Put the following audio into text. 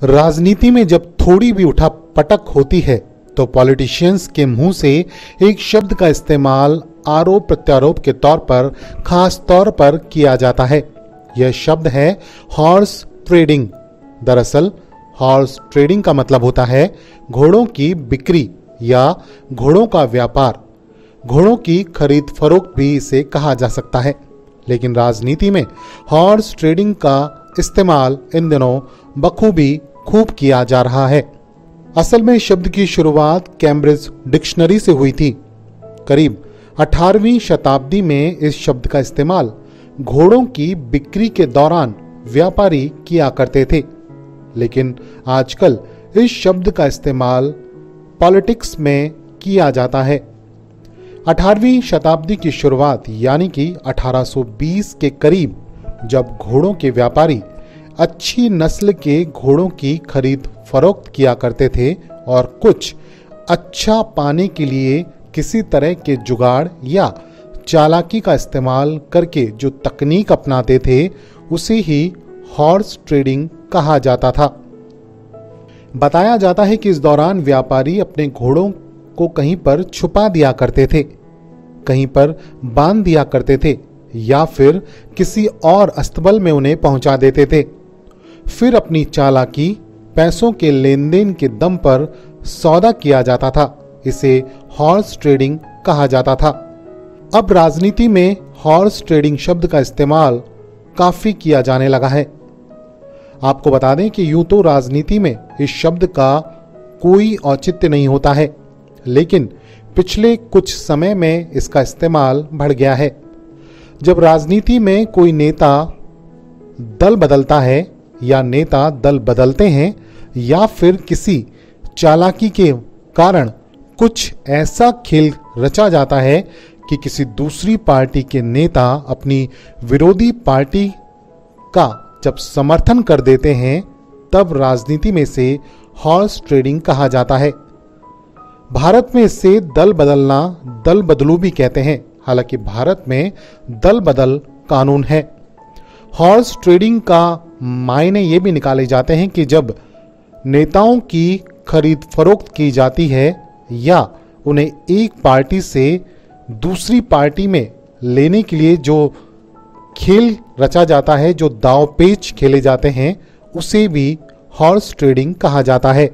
राजनीति में जब थोड़ी भी उठापटक होती है तो पॉलिटिशियंस के मुंह से एक शब्द का इस्तेमाल आरोप प्रत्यारोप के तौर पर खास तौर पर किया जाता है। यह शब्द है हॉर्स ट्रेडिंग। दरअसल हॉर्स ट्रेडिंग का मतलब होता है घोड़ों की बिक्री या घोड़ों का व्यापार। घोड़ों की खरीद फरोख्त भी इसे कहा जा सकता है, लेकिन राजनीति में हॉर्स ट्रेडिंग का इस्तेमाल इन दिनों बखूबी खूब किया जा रहा है। असल में शब्द की शुरुआत कैम्ब्रिज डिक्शनरी से हुई थी। करीब 18वीं शताब्दी में इस शब्द का इस्तेमाल घोड़ों की बिक्री के दौरान व्यापारी किया करते थे, लेकिन आजकल इस शब्द का इस्तेमाल पॉलिटिक्स में किया जाता है। 18वीं शताब्दी की शुरुआत यानी कि 1820 के करीब, जब घोड़ों के व्यापारी अच्छी नस्ल के घोड़ों की खरीद फरोख्त किया करते थे और कुछ अच्छा पाने के लिए किसी तरह के जुगाड़ या चालाकी का इस्तेमाल करके जो तकनीक अपनाते थे उसे ही हॉर्स ट्रेडिंग कहा जाता था। बताया जाता है कि इस दौरान व्यापारी अपने घोड़ों को कहीं पर छुपा दिया करते थे, कहीं पर बांध दिया करते थे या फिर किसी और अस्तबल में उन्हें पहुंचा देते थे। फिर अपनी चालाकी, पैसों के लेन देन के दम पर सौदा किया जाता था। इसे हॉर्स ट्रेडिंग कहा जाता था। अब राजनीति में हॉर्स ट्रेडिंग शब्द का इस्तेमाल काफी किया जाने लगा है। आपको बता दें कि यूं तो राजनीति में इस शब्द का कोई औचित्य नहीं होता है, लेकिन पिछले कुछ समय में इसका इस्तेमाल बढ़ गया है। जब राजनीति में कोई नेता दल बदलता है या नेता दल बदलते हैं या फिर किसी चालाकी के कारण कुछ ऐसा खेल रचा जाता है कि किसी दूसरी पार्टी के नेता अपनी विरोधी पार्टी का जब समर्थन कर देते हैं, तब राजनीति में से हॉर्स ट्रेडिंग कहा जाता है। भारत में इसे दल बदलना, दल बदलू भी कहते हैं। हालांकि भारत में दल बदल कानून है। हॉर्स ट्रेडिंग का मायने ये भी निकाले जाते हैं कि जब नेताओं की खरीद फरोख्त की जाती है या उन्हें एक पार्टी से दूसरी पार्टी में लेने के लिए जो खेल रचा जाता है, जो दांव पेच खेले जाते हैं, उसे भी हॉर्स ट्रेडिंग कहा जाता है।